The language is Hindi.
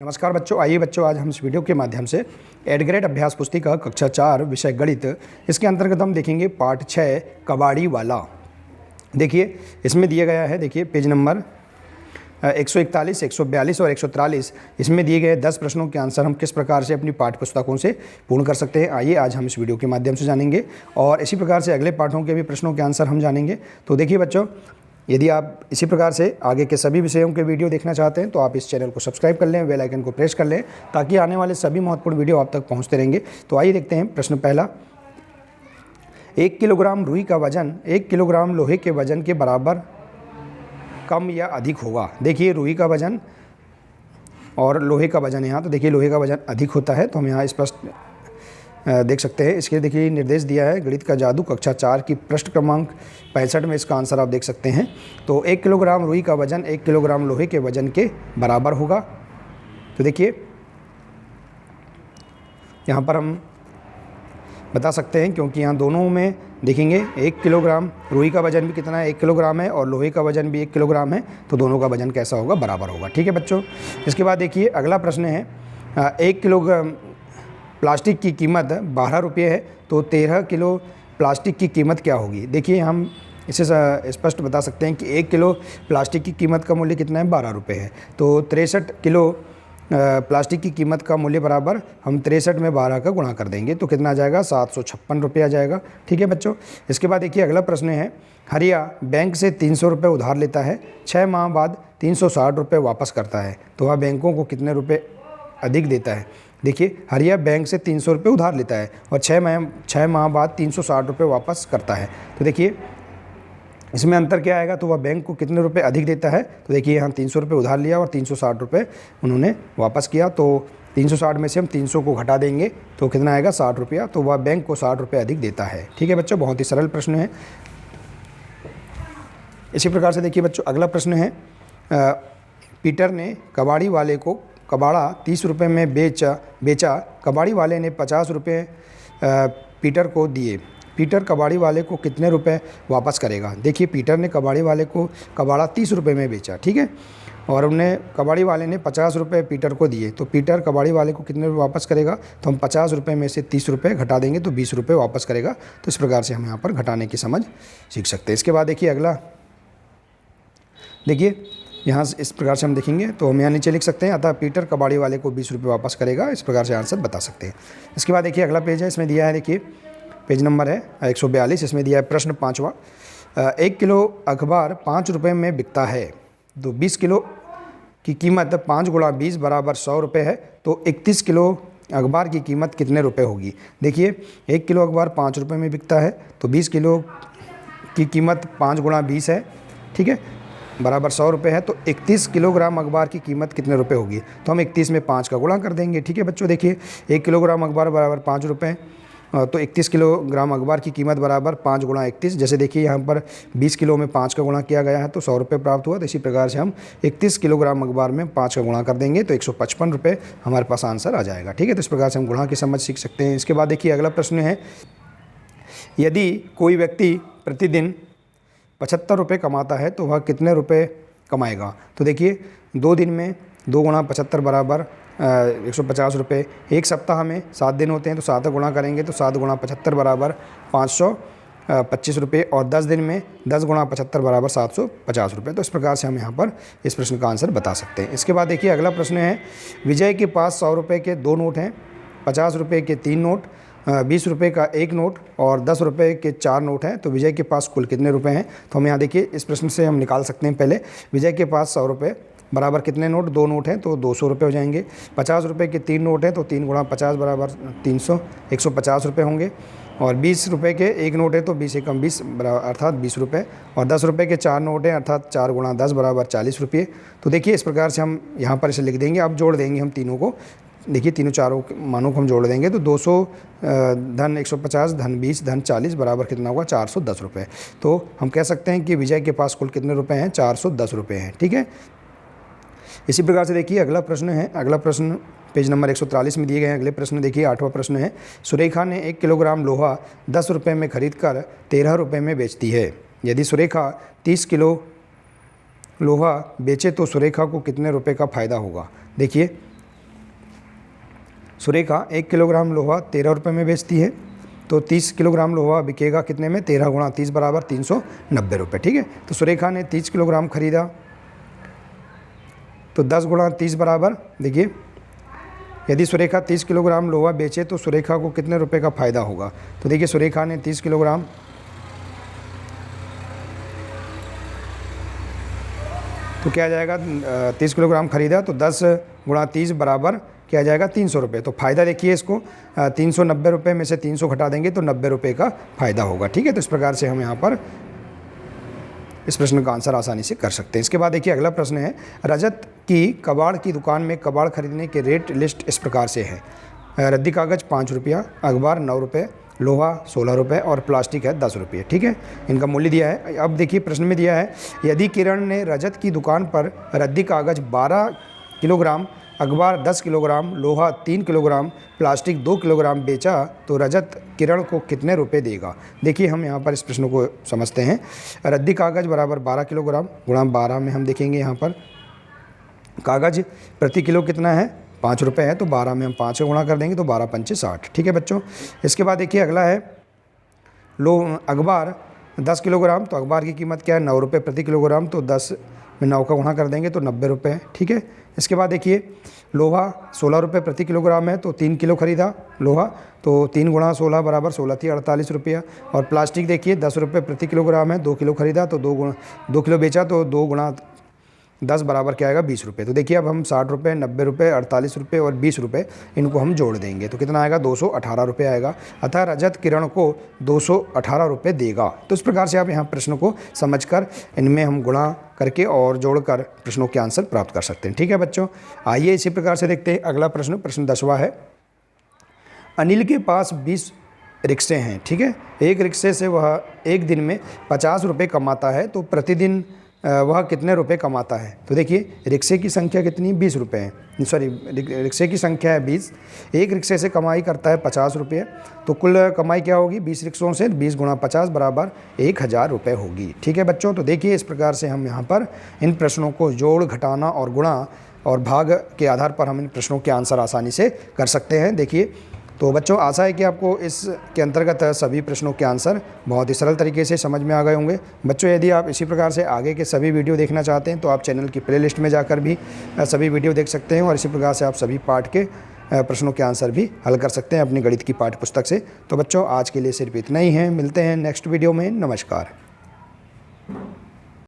नमस्कार बच्चों, आइए बच्चों आज हम इस वीडियो के माध्यम से एड ग्रेड अभ्यास पुस्तिका कक्षा 4 विषय गणित इसके अंतर्गत हम देखेंगे पाठ 6 कबाड़ी वाला। देखिए इसमें दिया गया है, देखिए पेज नंबर 141, 142 और 143 इसमें दिए गए 10 प्रश्नों के आंसर हम किस प्रकार से अपनी पाठ्य पुस्तकों से पूर्ण कर सकते हैं। आइए आज हम इस वीडियो के माध्यम से जानेंगे और इसी प्रकार से अगले पाठों के भी प्रश्नों के आंसर हम जानेंगे। तो देखिए बच्चों, यदि आप इसी प्रकार से आगे के सभी विषयों के वीडियो देखना चाहते हैं तो आप इस चैनल को सब्सक्राइब कर लें, बेल आइकन को प्रेस कर लें ताकि आने वाले सभी महत्वपूर्ण वीडियो आप तक पहुंचते रहेंगे। तो आइए देखते हैं प्रश्न पहला। 1 किलोग्राम रुई का वजन 1 किलोग्राम लोहे के वजन के बराबर कम या अधिक होगा। देखिए रुई का वजन और लोहे का वजन, यहाँ तो देखिए लोहे का वजन अधिक होता है, तो हम यहाँ स्पष्ट देख सकते हैं। इसके देखिए निर्देश दिया है गणित का जादू कक्षा 4 की पृष्ठ क्रमांक 65 में इसका आंसर आप देख सकते हैं। तो 1 किलोग्राम रुई का वजन 1 किलोग्राम लोहे के वजन के बराबर होगा। तो देखिए यहाँ पर हम बता सकते हैं क्योंकि यहाँ दोनों में देखेंगे 1 किलोग्राम रुई का वजन भी कितना है, 1 किलोग्राम है, और लोहे का वजन भी 1 किलोग्राम है, तो दोनों का वजन कैसा होगा, बराबर होगा। ठीक है बच्चों। इसके बाद देखिए अगला प्रश्न है 1 किलोग्राम प्लास्टिक की कीमत 12 रुपये है, तो 13 किलो प्लास्टिक की कीमत क्या होगी। देखिए हम इसे स्पष्ट बता सकते हैं कि 1 किलो प्लास्टिक की कीमत का मूल्य कितना है, 12 रुपये है, तो 63 किलो प्लास्टिक की कीमत का मूल्य बराबर हम 63 में 12 का गुणा कर देंगे तो कितना आ जाएगा, 756 रुपये आ जाएगा। ठीक है बच्चों। इसके बाद देखिए अगला प्रश्न है हरिया बैंक से 300 रुपये उधार लेता है, 6 माह बाद 360 रुपये वापस करता है, तो वह बैंकों को कितने रुपये अधिक देता है। देखिए हरिया बैंक से 300 रुपये उधार लेता है और 6 माह बाद 360 रुपये वापस करता है, तो देखिए इसमें अंतर क्या आएगा, तो वह बैंक को कितने रुपए अधिक देता है। तो देखिए यहाँ 300 रुपये उधार लिया और 360 रुपये उन्होंने वापस किया, तो 360 में से हम 300 को घटा देंगे तो कितना आएगा, 60 रुपया, तो वह बैंक को 60 रुपये अधिक देता है। ठीक है बच्चों, बहुत ही सरल प्रश्न है। इसी प्रकार से देखिए बच्चों अगला प्रश्न है पीटर ने कबाड़ी वाले को कबाड़ा 30 रुपये में बेचा, कबाड़ी वाले ने 50 रुपये पीटर को दिए, पीटर कबाड़ी वाले को कितने रुपए वापस करेगा। देखिए पीटर ने कबाड़ी वाले को कबाड़ा 30 रुपये में बेचा, ठीक है, और उन्हें कबाड़ी वाले ने 50 रुपये पीटर को दिए, तो पीटर कबाड़ी वाले को कितने रुपये वापस करेगा, तो हम 50 रुपये में से 30 रुपये घटा देंगे तो 20 रुपये वापस करेगा। तो इस प्रकार से हम यहाँ पर घटाने की समझ सीख सकते हैं। इसके बाद देखिए अगला, देखिए यहाँ इस प्रकार से हम देखेंगे तो हम यहाँ नीचे लिख सकते हैं अतः पीटर कबाड़ी वाले को 20 रुपये वापस करेगा। इस प्रकार से आंसर बता सकते हैं। इसके बाद देखिए अगला पेज है, इसमें दिया है, देखिए पेज नंबर है 142, इसमें दिया है प्रश्न 5वां 1 किलो अखबार 5 रुपये में बिकता है, तो 20 किलो की कीमत 5 गुणा 20 बराबर 100 रुपये है, तो 31 किलो अखबार की कीमत कितने रुपए होगी। देखिए 1 किलो अखबार 5 रुपये में बिकता है, तो 20 किलो की कीमत 5 गुणा 20 है, ठीक है, बराबर 100 रुपये है, तो 31 किलोग्राम अखबार की कीमत कितने रुपए होगी, तो हम 31 में 5 का गुणा कर देंगे। ठीक है बच्चों। देखिए 1 किलोग्राम अखबार बराबर 5 रुपये, तो 31 किलोग्राम अखबार की कीमत बराबर 5 गुणा 31, जैसे देखिए यहाँ पर 20 किलो में 5 का गुणा किया गया है तो 100 रुपये प्राप्त हुआ, तो इसी प्रकार से हम 31 किलोग्राम अखबार में 5 का गुणा कर देंगे तो 155 रुपये हमारे पास आंसर आ जाएगा। ठीक है, तो इस प्रकार से हम गुणा की समझ सीख सकते हैं। इसके बाद देखिए अगला प्रश्न है यदि कोई व्यक्ति प्रतिदिन 75 रुपये कमाता है तो वह कितने रुपये कमाएगा। तो देखिए 2 दिन में 2 गुणा 75 बराबर 150 रुपये, एक सप्ताह में 7 दिन होते हैं तो 7 गुणा करेंगे तो 7 गुणा 75 बराबर 525 रुपये, और 10 दिन में 10 गुणा 75 बराबर 750 रुपये। तो इस प्रकार से हम यहाँ पर इस प्रश्न का आंसर बता सकते हैं। इसके बाद देखिए अगला प्रश्न है विजय के पास 100 रुपये के 2 नोट हैं, 50 रुपये के 3 नोट, 20 रुपये का 1 नोट और 10 रुपये के 4 नोट हैं, तो विजय के पास कुल कितने रुपए हैं। तो हम यहाँ देखिए इस प्रश्न से हम निकाल सकते हैं। पहले विजय के पास 100 रुपये बराबर कितने नोट, 2 नोट हैं तो 200 रुपये हो जाएंगे, 50 रुपये के 3 नोट हैं तो 3 गुणा 50 बराबर 300, 150 रुपये होंगे, और 20 रुपये के 1 नोट है तो 20 एकम 20 अर्थात 20 रुपये, और 10 रुपये के 4 नोट हैं अर्थात 4 गुणा 10 बराबर 40 रुपये। तो देखिए इस प्रकार से हम यहाँ पर इसे लिख देंगे। अब जोड़ देंगे हम तीनों को, देखिए तीनों चारों मानों को हम जोड़ देंगे तो 200 धन 150 धन 20 धन 40 बराबर कितना होगा, 410 रुपये। तो हम कह सकते हैं कि विजय के पास कुल कितने रुपए हैं, 410 रुपये हैं। ठीक है, इसी प्रकार से देखिए अगला प्रश्न है, अगला प्रश्न पेज नंबर 143 में दिए गए हैं। अगले प्रश्न देखिए 8वां प्रश्न है सुरेखा ने 1 किलोग्राम लोहा 10 रुपये में खरीद कर 13 रुपये में बेचती है। यदि सुरेखा 30 किलो लोहा बेचे तो सुरेखा को कितने रुपए का फ़ायदा होगा। देखिए सुरेखा 1 किलोग्राम लोहा 13 रुपये में बेचती है, तो 30 किलोग्राम लोहा बिकेगा कितने में, 13 गुणा 30 बराबर 390 रुपये। ठीक है, तो सुरेखा ने 30 किलोग्राम खरीदा, तो 10 गुणा 30 बराबर, देखिए यदि सुरेखा 30 किलोग्राम लोहा बेचे तो सुरेखा को कितने रुपए का फ़ायदा होगा। तो देखिए सुरेखा ने 30 किलोग्राम, तो क्या आ जाएगा, 30 किलोग्राम खरीदा, तो 10 गुणा 30 बराबर क्या आ जाएगा, 300 रुपये। तो फ़ायदा देखिए इसको 390 रुपये में से 300 घटा देंगे तो 90 रुपये का फ़ायदा होगा। ठीक है, तो इस प्रकार से हम यहाँ पर इस प्रश्न का आंसर आसानी से कर सकते हैं। इसके बाद देखिए अगला प्रश्न है, रजत की कबाड़ की दुकान में कबाड़ खरीदने के रेट लिस्ट इस प्रकार से है। रद्दी कागज़ 5 रुपया, अखबार 9 रुपये, लोहा 16 रुपये और प्लास्टिक है 10 रुपये। ठीक है, इनका मूल्य दिया है। अब देखिए प्रश्न में दिया है, यदि किरण ने रजत की दुकान पर रद्दी कागज़ 12 किलोग्राम, अखबार 10 किलोग्राम, लोहा 3 किलोग्राम, प्लास्टिक 2 किलोग्राम बेचा तो रजत किरण को कितने रुपए देगा। देखिए हम यहाँ पर इस प्रश्न को समझते हैं। रद्दी कागज़ बराबर 12 किलोग्राम गुणा 12 में हम देखेंगे यहाँ पर कागज़ प्रति किलो कितना है, 5 रुपये है, तो 12 में हम 5 से गुणा कर देंगे तो 12 पंचे 60। ठीक है बच्चों, इसके बाद देखिए अगला है अखबार 10 किलोग्राम, तो अखबार की कीमत क्या है, 9 रुपये प्रति किलोग्राम, तो 10 में 9 का गुणा कर देंगे तो 90 रुपये। ठीक है, इसके बाद देखिए लोहा 16 रुपये प्रति किलोग्राम है, तो 3 किलो खरीदा लोहा, तो 3 गुणा 16 बराबर 16 थी 48 रुपया। और प्लास्टिक देखिए 10 रुपये प्रति किलोग्राम है, 2 किलो खरीदा, तो 2 किलो बेचा, तो 2 गुणा 10 बराबर क्या आएगा, 20 रुपये। तो देखिए अब हम 60 रुपये, 90 रुपये, 48 रुपये और 20 रुपये इनको हम जोड़ देंगे तो कितना आएगा, 218 रुपये आएगा। अतः रजत किरण को 218 रुपये देगा। तो इस प्रकार से आप यहाँ प्रश्न को समझकर इनमें हम गुणा करके और जोड़कर प्रश्नों के आंसर प्राप्त कर सकते हैं। ठीक है बच्चों, आइए इसी प्रकार से देखते हैं अगला प्रश्न। प्रश्न 10वां है, अनिल के पास 20 रिक्शे हैं। ठीक है, एक रिक्शे से वह एक दिन में 50 रुपये कमाता है, तो प्रतिदिन वह कितने रुपए कमाता है। तो देखिए रिक्शे की संख्या कितनी, 20 रुपये है, सॉरी रिक्शे की संख्या है 20, एक रिक्शे से कमाई करता है 50 रुपये, तो कुल कमाई क्या होगी, 20 रिक्शों से 20 गुणा 50 बराबर 1000 रुपये होगी। ठीक है बच्चों, तो देखिए इस प्रकार से हम यहाँ पर इन प्रश्नों को जोड़, घटाना और गुणा और भाग के आधार पर हम इन प्रश्नों के आंसर आसानी से कर सकते हैं। देखिए तो बच्चों आशा है कि आपको इसके अंतर्गत सभी प्रश्नों के आंसर बहुत ही सरल तरीके से समझ में आ गए होंगे। बच्चों यदि आप इसी प्रकार से आगे के सभी वीडियो देखना चाहते हैं तो आप चैनल की प्लेलिस्ट में जाकर भी सभी वीडियो देख सकते हैं और इसी प्रकार से आप सभी पाठ के प्रश्नों के आंसर भी हल कर सकते हैं अपनी गणित की पाठ्य पुस्तक से। तो बच्चों आज के लिए सिर्फ इतना ही है, मिलते हैं नेक्स्ट वीडियो में। नमस्कार।